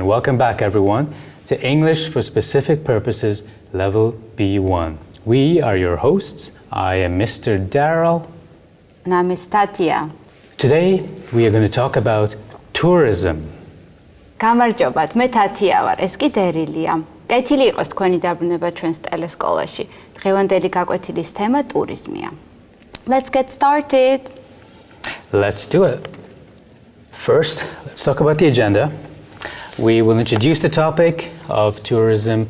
and welcome back everyone to English for Specific Purposes Level B1. We are your hosts. I am Mr. Daryl. And I'm Miss Tatia. Today we are going to talk about tourism. გამარჯობათ, მე თათია ვარ, ეს კი დერილია. კეთილი იყოს თქვენი დაბრუნება ჩვენს ტელესკოლაში. დღევანდელი გაკვეთილის თემა ტურიზმია. Let's get started. Let's do it. First, let's talk about the agenda. We will introduce the topic of tourism,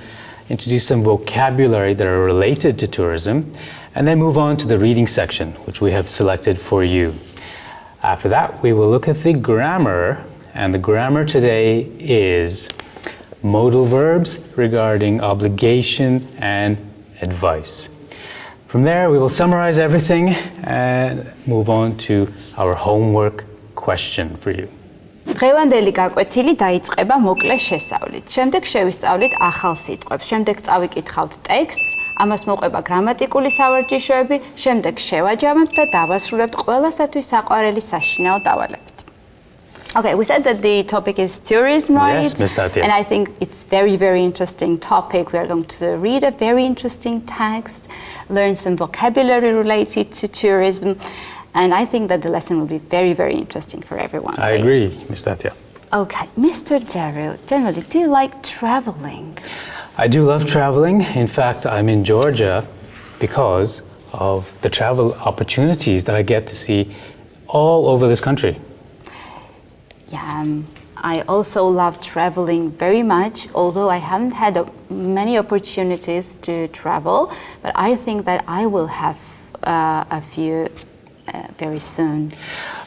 introduce some vocabulary that are related to tourism, and then move on to the reading section, which we have selected for you. After that, we will look at the grammar, and the grammar today is modal verbs regarding obligation and advice. From there, we will summarize everything and move on to our homework question for you. დღევანდელი გაკვეთილი დაიწყება მოკლე შესწავლით. შემდეგ შევისწავლით ახალ სიტყვებს. შემდეგ წავიკითხავთ ტექსტს, ამას მოყვება გრამატიკული სავარჯიშოები, შემდეგ შევაჯამებთ და დავასრულებთ ყველასათვის საყვარელი საშინაო დავალებით. Okay, we said that the topic is tourism, right? Yes, Ms. Tatia. And I think it's very, very interesting topic. We are going to read a very interesting text, learn some vocabulary related to tourism, and I think that the lesson will be very, very interesting for everyone. I agree, Ms. Tatia. Okay, Mr. Daryl, generally, do you like traveling? I do love traveling. In fact, I'm in Georgia because of the travel opportunities that I get to see all over this country. Yeah, I also love traveling very much, although I haven't had many opportunities to travel, but I think that I will have a few very soon.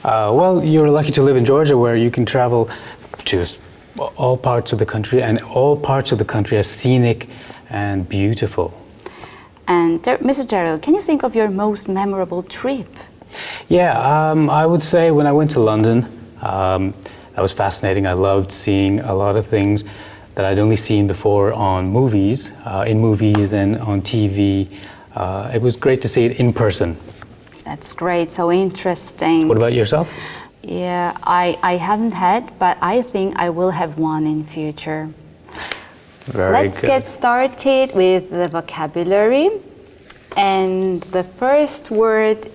Well, you're lucky to live in Georgia where you can travel to all parts of the country, and all parts of the country are scenic and beautiful. And Mr. Daryl, can you think of your most memorable trip? Yeah, I would say when I went to London, that was fascinating. I loved seeing a lot of things that I'd only seen before on movies, in movies and on TV. It was great to see it in person. That's great, so interesting. What about yourself? Yeah, I haven't had, but I think I will have one in future. Let's get started with the vocabulary. And the first word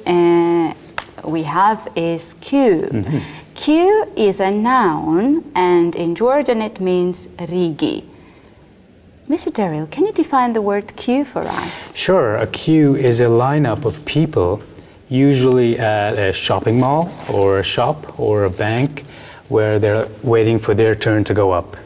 we have is queue. Mm-hmm. Queue is a noun, and in Georgian it means rigi. Mr. Daryl, can you define the word queue for us? Sure. A queue is a lineup of people, usually at a shopping mall or a shop or a bank, where they're waiting for their turn to go up.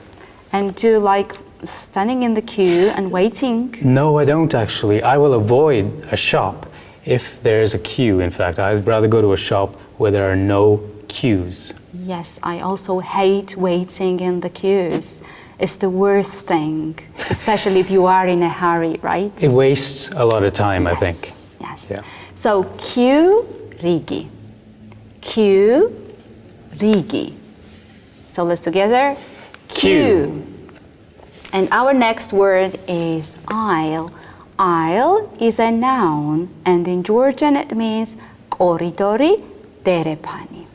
And do you like standing in the queue and waiting? No, I don't actually. I will avoid a shop if there's a queue. In fact, I'd rather go to a shop where there are no queues. Yes, I also hate waiting in the queues. It's the worst thing, especially if you are in a hurry, right? It wastes a lot of time, yes. I think. Yes. Yeah. So, queue, rigi. Queue, rigi. So let's together. Queue. And our next word is aisle. Aisle is a noun, and in Georgian it means koridori derepani.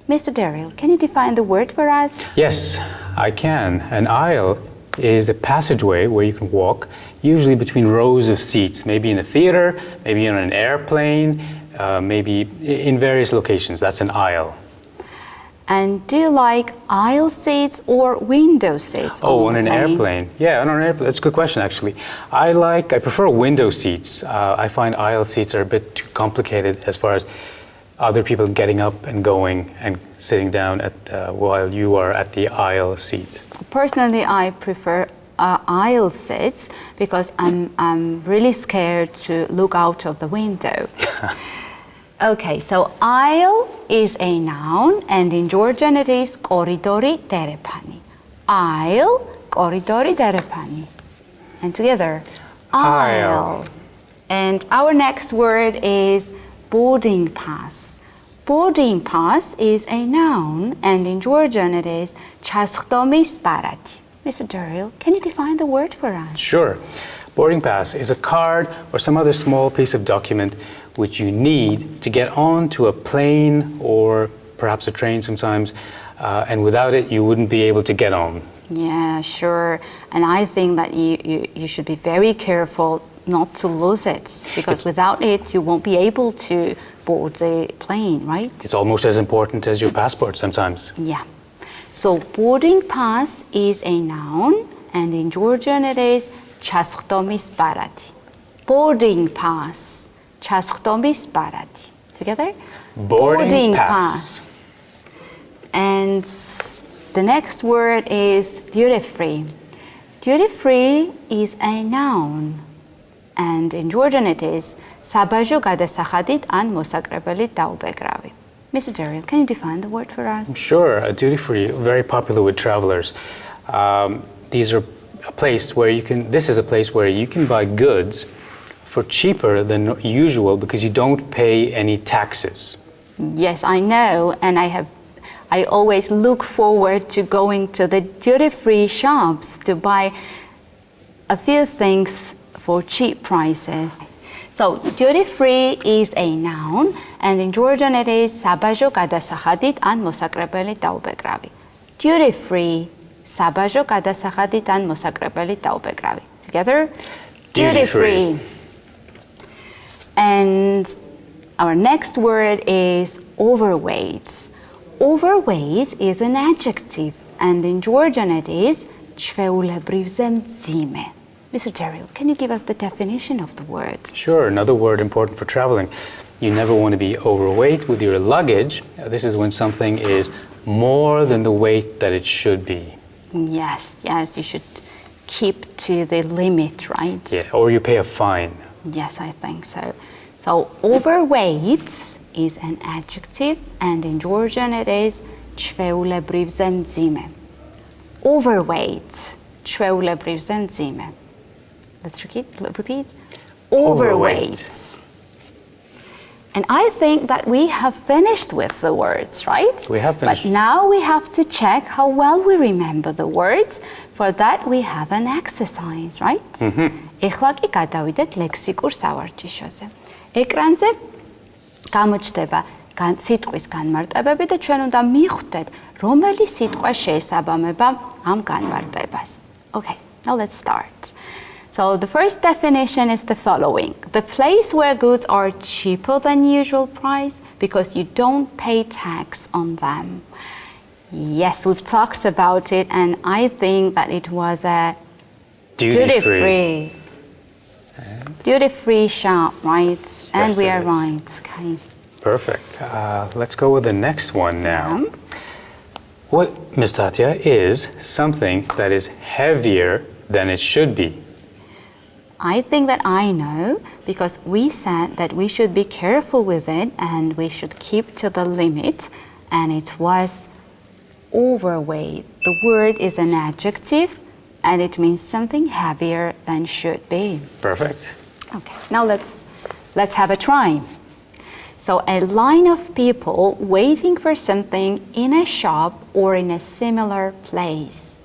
Mr. Daryl, can you define the word for us? Yes, I can. An aisle is a passageway where you can walk, usually between rows of seats, maybe in a theater, maybe on an airplane, maybe in various locations. That's an aisle. And do you like aisle seats or window seats? On an airplane. Yeah, on an airplane. That's a good question, actually. I prefer window seats. I find aisle seats are a bit too complicated as far as other people getting up and going and sitting down while you are at the aisle seat. Personally, I prefer aisle seats because I'm really scared to look out of the window. Okay, so aisle is a noun, and in Georgian it is koridori derepani. Aisle, koridori derepani. And together, aisle. And our next word is boarding pass. Boarding pass is a noun, and in Georgian it is chaskhdomis barati. Mr. Daryl, can you define the word for us? Sure. Boarding pass is a card or some other small piece of document which you need to get onto a plane or perhaps a train sometimes, and without it you wouldn't be able to get on. Yeah, sure. And I think that you should be very careful not to lose it, because without it, you won't be able to board the plane, right? It's almost as important as your passport sometimes. Yeah. So boarding pass is a noun, and in Georgian it is ჩასხდომის ბარათი. Boarding pass, ჩასხდომის ბარათი. Together? Boarding pass. And the next word is duty-free. Duty-free is a noun, and in Georgian it is საბაჟო გადასახადით ან მოსაკრებელით დაუბეგრავი. Mr. Daryl, can you define the word for us? Sure, duty-free, very popular with travelers. These are a place where this is a place where you can buy goods for cheaper than usual because you don't pay any taxes. Yes, I know, and I always look forward to going to the duty-free shops to buy a few things for cheap prices. So duty-free is a noun, and in Georgian it is საბაჟო გადასახადით ან მოსაკრებელით დაუბეგრავი. Duty-free, საბაჟო გადასახადით ან მოსაკრებელით დაუბეგრავი. Together? Duty-free. And our next word is overweight. Overweight is an adjective, and in Georgian it is ჩვეულებრივზე მძიმე. Mr. Daryl, can you give us the definition of the word? Sure, another word important for traveling. You never want to be overweight with your luggage. This is when something is more than the weight that it should be. Yes, you should keep to the limit, right? Yeah, or you pay a fine. Yes, I think so. So overweight is an adjective, and in Georgian it is ჩვეულებრივზე მძიმე. Overweight, ჩვეულებრივზე მძიმე. Let's repeat. Overweight. And I think that we have finished with the words, right? We have finished. But now we have to check how well we remember the words. For that we have an exercise, right? ეხლა კი გადავიდეთ ლექსიკურ სავარჯიშოზე. ეკრანზე გამოჩნდება სიტყვის განმარტებები და ჩვენ უნდა მივხვდეთ, რომელი სიტყვა შეესაბამება ამ განმარტებას. Okay, now let's start. So the first definition is the following. The place where goods are cheaper than usual price because you don't pay tax on them. Yes, we've talked about it, and I think that it was a duty-free. Duty-free shop, right? And Yes, we it are is. right. Okay. Perfect. Let's go with the next one now. What, Ms. Tatya, is something that is heavier than it should be? I think that I know, because we said that we should be careful with it and we should keep to the limit, and it was overweight. The word is an adjective and it means something heavier than should be. Perfect. Okay, now let's have a try. So a line of people waiting for something in a shop or in a similar place.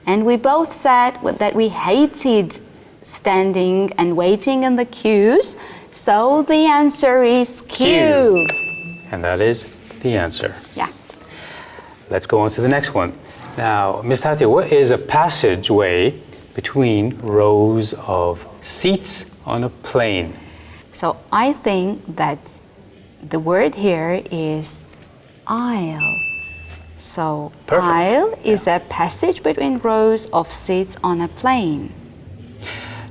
And we both said that we hated standing and waiting in the queues, so the answer is queue. And that is the answer. Yeah. Let's go on to the next one. Now, Ms. Tatya, what is a passageway between rows of seats on a plane? So I think that the word here is aisle. So Perfect. aisle is a passage between rows of seats on a plane.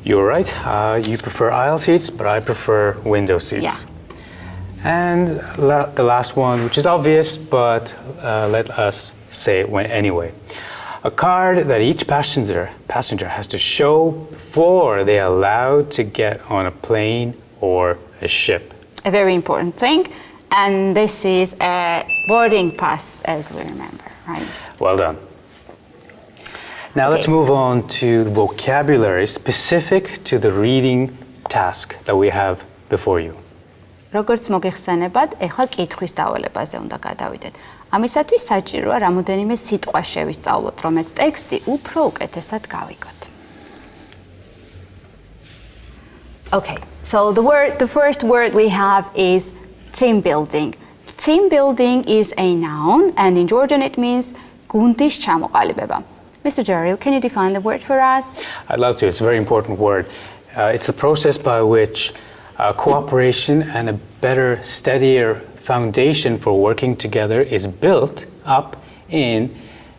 You're right. You prefer aisle seats, but I prefer window seats. Yeah. And the last one, which is obvious, but let us say it anyway. A card that each passenger has to show before they are allowed to get on a plane or a ship. A very important thing. And this is a boarding pass, as we remember, right? Well done. Now let's move on to the vocabulary specific to the reading task that we have before you. როგორც მოგეხსენებათ, ეხლა კითხვის დავალებაზე უნდა გადავიდეთ. ამისათვის საჭიროა რამოდენიმე სიტყვა შევისწავლოთ, რომ ეს ტექსტი უფრო უკეთესად გავიგოთ. Okay, so the first word we have is team building. Team building is a noun, and in Georgian it means გუნდის ჩამოყალიბება. Mr. Daryl, can you define the word for us? I'd love to. It's a very important word. It's the process by which cooperation and a better, steadier foundation for working together is built up in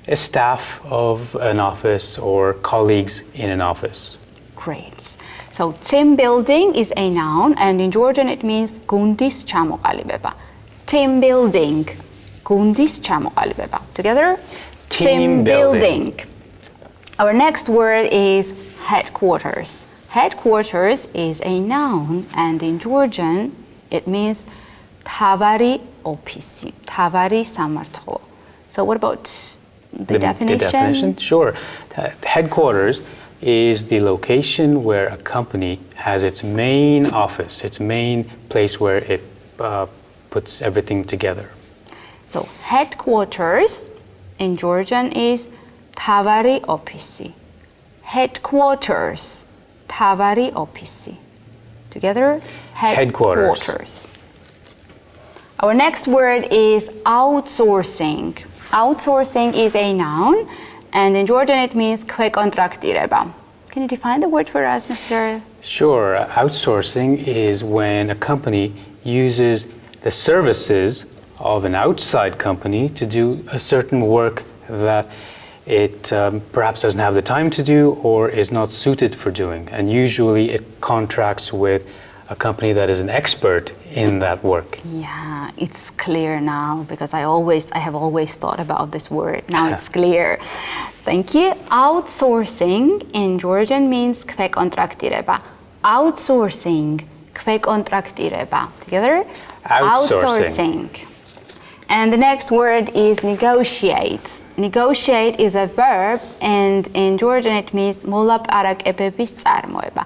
a staff of an office or colleagues in an office. Great. So team building is a noun, and in Georgian it means gundis chamoqalibeba. Team building, gundis chamoqalibeba. Together? Team building. Our next word is headquarters. Headquarters is a noun, and in Georgian it means tavari ofisi, tavari samartho. So what about the definition? The definition? Sure. Headquarters is the location where a company has its main office, its main place where it puts everything together. So headquarters in Georgian is tavari ofisi. Headquarters, tavari ofisi. Together? Headquarters. Our next word is outsourcing. Outsourcing is a noun, and in Georgian it means კვეკონტრაქტირება. Can you define the word for us, Mr. Sure. Outsourcing is when a company uses the services of an outside company to do a certain work that it perhaps doesn't have the time to do or is not suited for doing. And usually it contracts with a company that is an expert in that work. Yeah, it's clear now because I have always thought about this word. Now it's clear. Thank you. Outsourcing in Georgian means კვეკონტრაქტირება. Outsourcing, კვეკონტრაქტირება. Together? Outsourcing. And the next word is negotiate. Negotiate is a verb, and in Georgian it means მოლაპარაკებების წარმოება.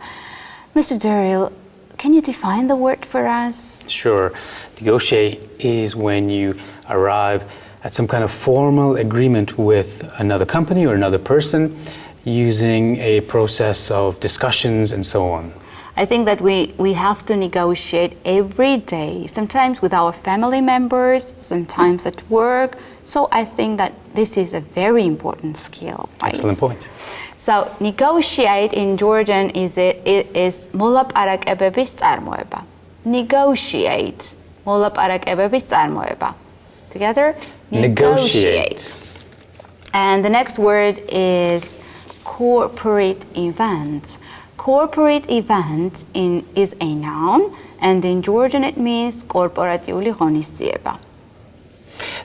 Mr. Daryl, can you define the word for us? Sure. Negotiate is when you arrive at some kind of formal agreement with another company or another person using a process of discussions and so on. I think that we have to negotiate every day, sometimes with our family members, sometimes at work. So I think that this is a very important skill. Right? Excellent point. So negotiate in Georgian is მოლაპარაკებების წარმოება. Negotiate, მოლაპარაკებების წარმოება. Together? Negotiate. And the next word is corporate event. Corporate event is a noun, and in Georgian it means კორპორატიული ღონისძიება.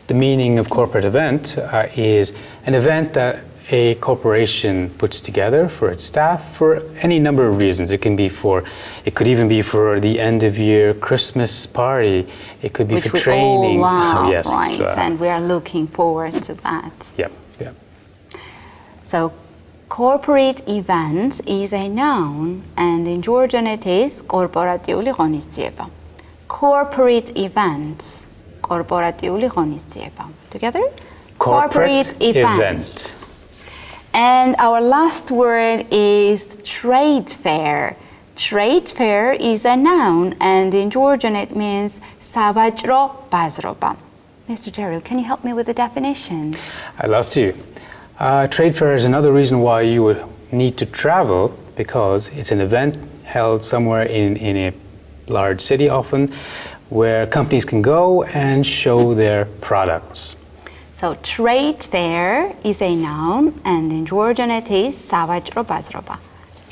The meaning of corporate event is an event that a corporation puts together for its staff for any number of reasons. It could even be for the end of year Christmas party. It could be Which for we training. all love, Yes. right? And we are looking forward to that. Yep. So corporate events is a noun, and in Georgian it is კორპორატიული ღონისძიება. Corporate events, კორპორატიული ღონისძიება. Together? Corporate event. And our last word is trade fair. Trade fair is a noun, and in Georgian it means სავაჭრო ბაზრობა. Mr. Daryl, can you help me with the definition? I'd love to. Trade fair is another reason why you would need to travel, because it's an event held somewhere in a large city often, where companies can go and show their products. So trade fair is a noun, and in Georgian it is სავაჭრო ბაზრობა.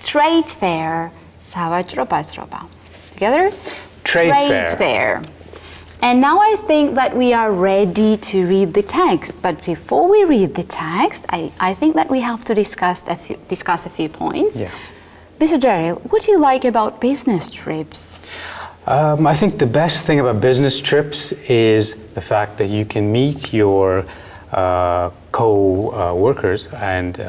Trade fair, სავაჭრო ბაზრობა. Together? Trade fair. And now I think that we are ready to read the text. But before we read the text, I think that we have to discuss a few points. Yeah. Mr. Daryl, what do you like about business trips? I think the best thing about business trips is the fact that you can meet your co-workers and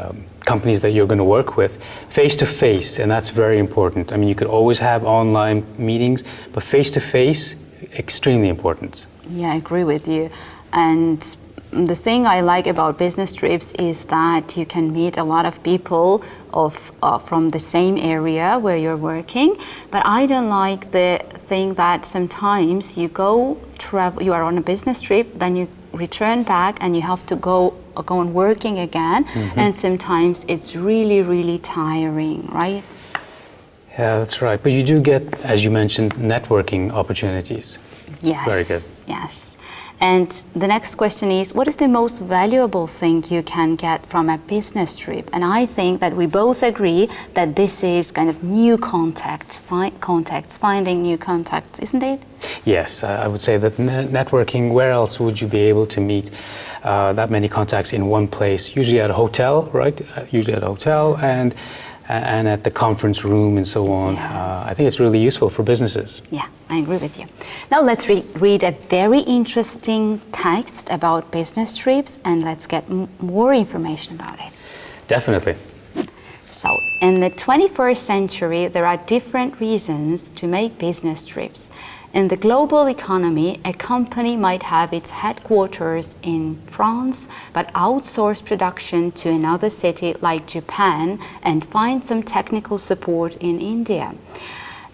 companies that you're going to work with face to face, and that's very important. I mean, you could always have online meetings, but face to face, extremely important. Yeah, I agree with you. And the thing I like about business trips is that you can meet a lot of people from the same area where you're working. But I don't like the thing that sometimes you are on a business trip, then you return back and you have to go on working again. And sometimes it's really, really tiring, right? Yeah, that's right. But you do get, as you mentioned, networking opportunities. Yes. Very good. Yes. And the next question is, what is the most valuable thing you can get from a business trip? And I think that we both agree that this is kind of new contacts, finding new contacts, isn't it? Yes, I would say that networking, where else would you be able to meet that many contacts in one place? Usually at a hotel, right? Usually at a hotel and at the conference room and so on. Yes. I think it's really useful for businesses. Yeah, I agree with you. Now let's read a very interesting text about business trips and let's get more information about it. Definitely. So, in the 21st century, there are different reasons to make business trips. In the global economy, a company might have its headquarters in France, but outsource production to another city like Japan and find some technical support in India.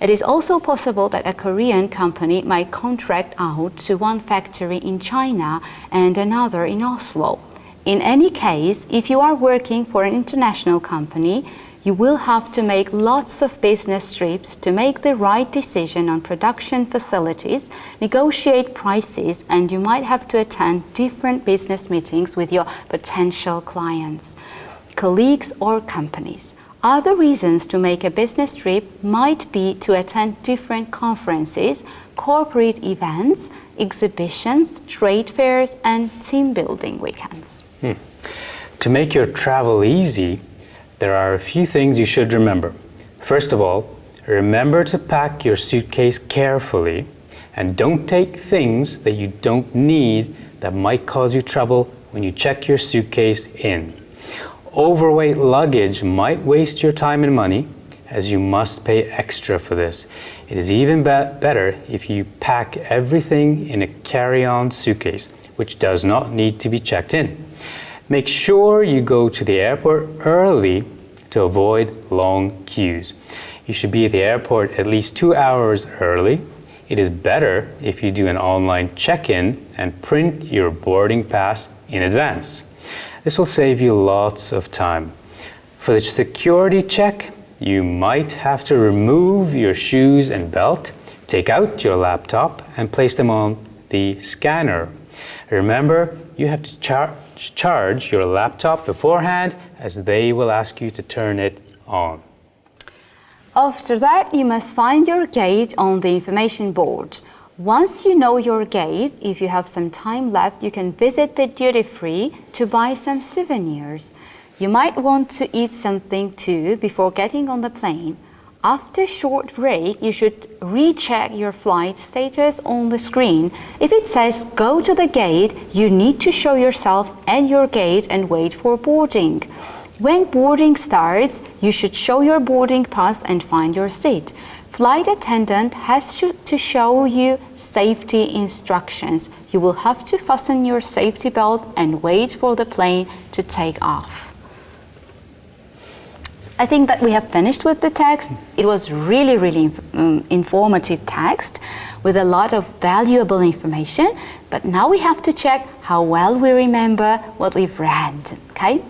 It is also possible that a Korean company might contract out to one factory in China and another in Oslo. In any case, if you are working for an international company, you will have to make lots of business trips to make the right decision on production facilities, negotiate prices, and you might have to attend different business meetings with your potential clients, colleagues, or companies. Other reasons to make a business trip might be to attend different conferences, corporate events, exhibitions, trade fairs, and team building weekends. To make your travel easy, there are a few things you should remember. First of all, remember to pack your suitcase carefully and don't take things that you don't need that might cause you trouble when you check your suitcase in. Overweight luggage might waste your time and money, as you must pay extra for this. It is even better if you pack everything in a carry-on suitcase, which does not need to be checked in. Make sure you go to the airport early to avoid long queues. You should be at the airport at least 2 hours early. It is better if you do an online check-in and print your boarding pass in advance. This will save you lots of time. For the security check, you might have to remove your shoes and belt, take out your laptop, and place them on the scanner. Remember, you have to charge your laptop beforehand, as they will ask you to turn it on. After that, you must find your gate on the information board. Once you know your gate, if you have some time left, you can visit the duty-free to buy some souvenirs. You might want to eat something too before getting on the plane. After a short break, you should recheck your flight status on the screen. If it says go to the gate, you need to show yourself at your gate and wait for boarding. When boarding starts, you should show your boarding pass and find your seat. Flight attendant has to show you safety instructions. You will have to fasten your safety belt and wait for the plane to take off. I think that we have finished with the text. It was really informative text with a lot of valuable information. But now we have to check how well we remember what we've read. Okay?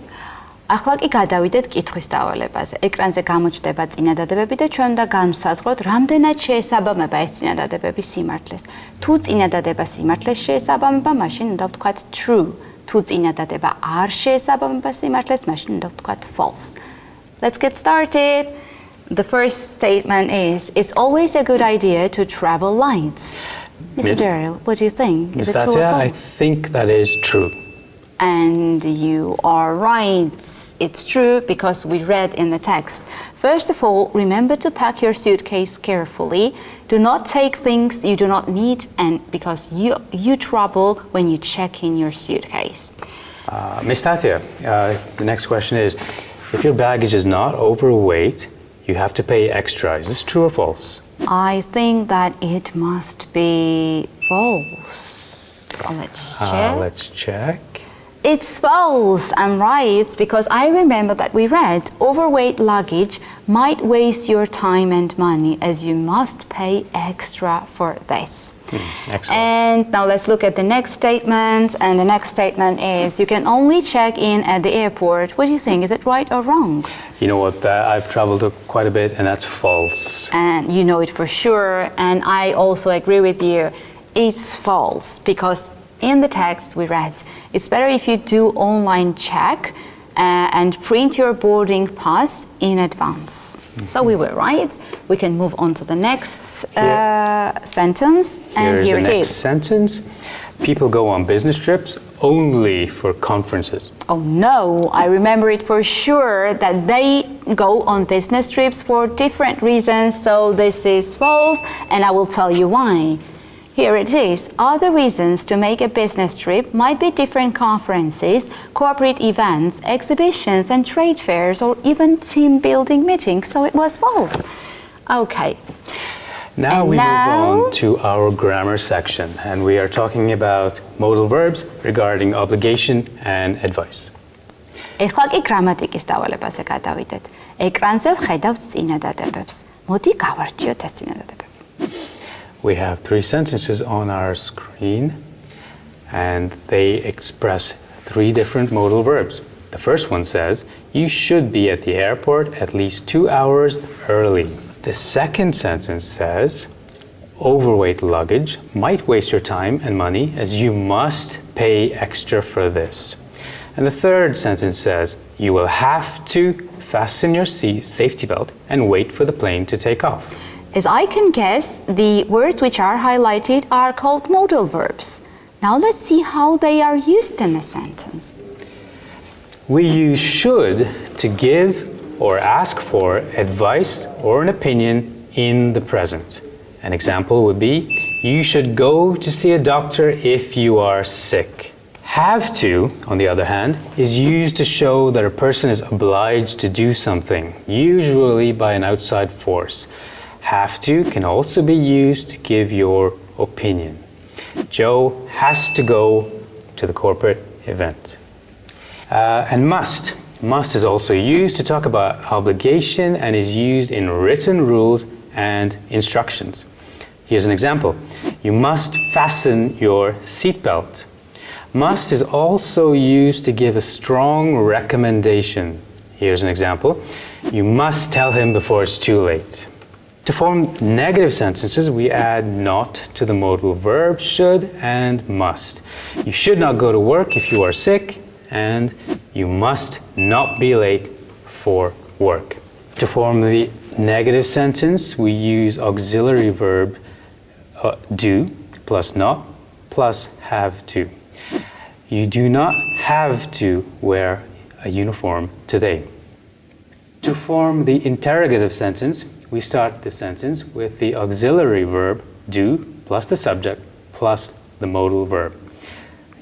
ახლა კი გადავიდეთ კითხვის დავალებაზე. ეკრანზე გამოჩნდება წინადადებები და ჩვენ უნდა განვსაზღვროთ, რამდენად შეესაბამება ეს წინადადებები სიმართლეს. თუ წინადადება სიმართლეს შეესაბამება, მაშინ უნდა ვთქვათ true. თუ წინადადება არ შეესაბამება სიმართლეს, მაშინ უნდა ვთქვათ false. Let's get started. The first statement is, it's always a good idea to travel light. Mr. Daryl, what do you think? Is it true or false? I think that is true. And you are right. It's true because we read in the text. First of all, remember to pack your suitcase carefully. Do not take things you do not need, and because you trouble when you check in your suitcase. Ms. Tatia, the next question is, if your baggage is not overweight, you have to pay extra. Is this true or false? I think that it must be false. Let's check. Let's check. It's false. I'm right, because I remember that we read overweight luggage might waste your time and money as you must pay extra for this. Excellent. And now let's look at the next statement. And the next statement is you can only check in at the airport. What do you think? Is it right or wrong? You know what? I've traveled quite a bit, and that's false. And you know it for sure. And I also agree with you. It's false, because in the text we read, it's better if you do online check and print your boarding pass in advance. So we were right. We can move on to the next sentence. And here Here's it the next is. sentence. People go on business trips only for conferences. Oh no, I remember it for sure that they go on business trips for different reasons. So this is false, and I will tell you why. Here it is. Other reasons to make a business trip might be different conferences, corporate events, exhibitions and trade fairs, or even team building meetings. So it was false. Okay. Now And we now- move on to our grammar section, and we are talking about modal verbs regarding obligation and advice. ეხლა კი გრამატიკის დავალებაზე გადავიდეთ. ეკრანზე ვხედავთ წინადადებებს. მოდი გავარჩიოთ ეს წინადადებები. We have 3 sentences on our screen, and they express 3 different modal verbs. The first one says, you should be at the airport at least 2 hours early. The second sentence says, overweight luggage might waste your time and money as you must pay extra for this. And the third sentence says, you will have to fasten your safety belt and wait for the plane to take off. As I can guess, the words which are highlighted are called modal verbs. Now let's see how they are used in a sentence. We use should to give or ask for advice or an opinion in the present. An example would be, you should go to see a doctor if you are sick. Have to, on the other hand, is used to show that a person is obliged to do something, usually by an outside force. Have to can also be used to give your opinion. Joe has to go to the corporate event. And must. Must is also used to talk about obligation and is used in written rules and instructions. Here's an example. You must fasten your seatbelt. Must is also used to give a strong recommendation. Here's an example. You must tell him before it's too late. To form negative sentences, we add not to the modal verbs should and must. You should not go to work if you are sick, and you must not be late for work. To form the negative sentence, we use auxiliary verb do plus not plus have to. You do not have to wear a uniform today. To form the interrogative sentence, we start the sentence with the auxiliary verb do plus the subject plus the modal verb.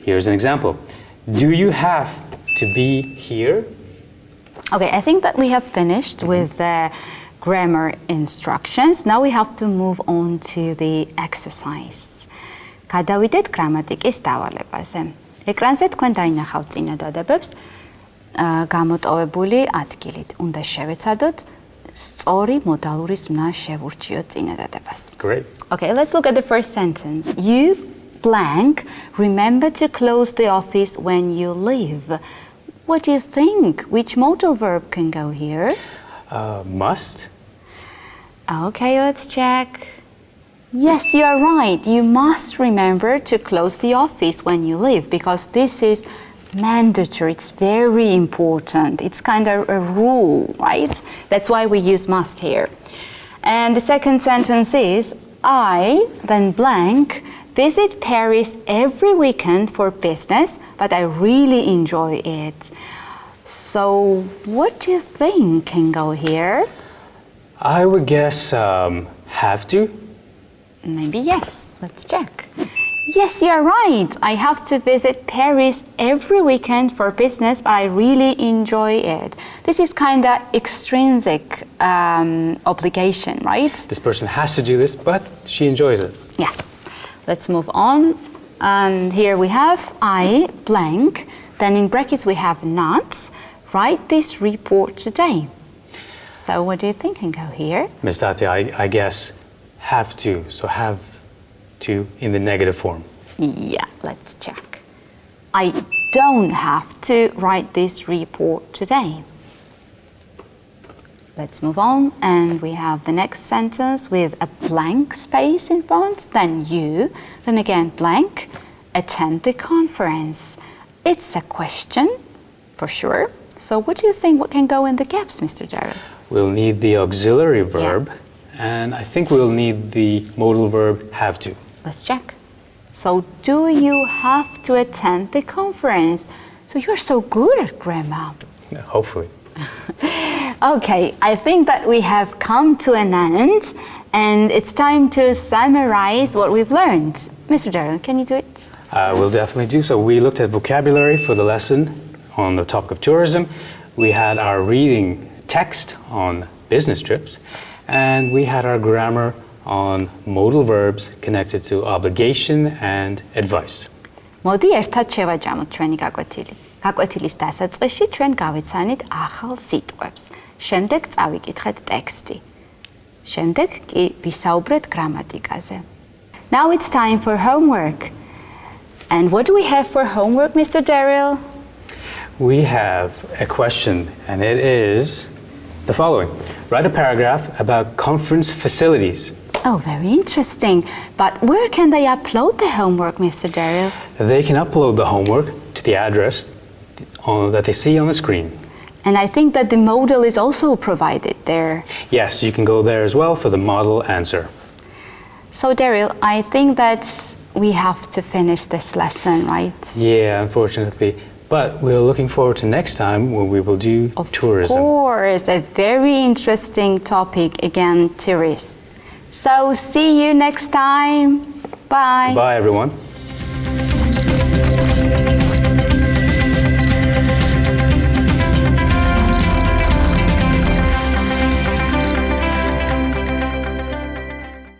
Here's an example. Do you have to be here? Okay, I think that we have finished with grammar instructions. Now we have to move on to the exercise. გადავიდეთ გრამატიკის დავალებაზე. ეკრანზე თქვენ დაინახავთ წინადადებებს გამოტოვებული ადგილით. უნდა შევეცადოთ სწორი მოდალური ზმნა შევურჩიოთ წინადადებას. Great. Okay, let's look at the first sentence. You blank remember to close the office when you leave. What do you think? Which modal verb can go here? Must. Okay, let's check. Yes, you are right. You must remember to close the office when you leave because this is mandatory. It's very important. It's kind of a rule, right? That's why we use must here. And the second sentence is, I, then blank, visit Paris every weekend for business, but I really enjoy it. So what do you think can go here? I would guess have to. Maybe yes. Let's check. Yes, you're right. I have to visit Paris every weekend for business, but I really enjoy it. This is kind of extrinsic obligation, right? This person has to do this, but she enjoys it. Yeah. Let's move on. And here we have I blank, Then in brackets we have not. Write this report today. So what do you think can go here? Ms. Tati, I guess have to. So have to in the negative form. Yeah, let's check. I don't have to write this report today. Let's move on, and we have the next sentence with a blank space in front, then you, then again blank, attend the conference. It's a question, for sure. So what do you think, what can go in the gaps, Mr. Darrell? We'll need the auxiliary verb, and I think we'll need the modal verb have to. Let's check. So do you have to attend the conference? So you're so good at grammar. Yeah, hopefully. Okay, I think that we have come to an end, and it's time to summarize what we've learned. Mr. Darrell, can you do it? We'll definitely do so. We looked at vocabulary for the lesson on the topic of tourism. We had our reading text on business trips, and we had our grammar on modal verbs connected to obligation and advice. მოდი ერთად შევაჯამოთ ჩვენი გაკვეთილი. გაკვეთილის დასაწყისში ჩვენ გავეცანით ახალ სიტყვებს. შემდეგ წავიკითხეთ ტექსტი. შემდეგ კი ვისაუბრეთ გრამატიკაზე. Now it's time for homework. And what do we have for homework, Mr. Darrell? We have a question, and it is the following. Write a paragraph about conference facilities. Oh, very interesting. But where can they upload the homework, Mr. Darrell? They can upload the homework to the address that they see on the screen. And I think that the modal is also provided there. Yes, you can go there as well for the model answer. So, Darrell, I think that we have to finish this lesson, right? Yeah, unfortunately. But we're looking forward to next time when we will do tourism. Of course, a very interesting topic again, tourists. So, see you next time. Bye. Bye, everyone.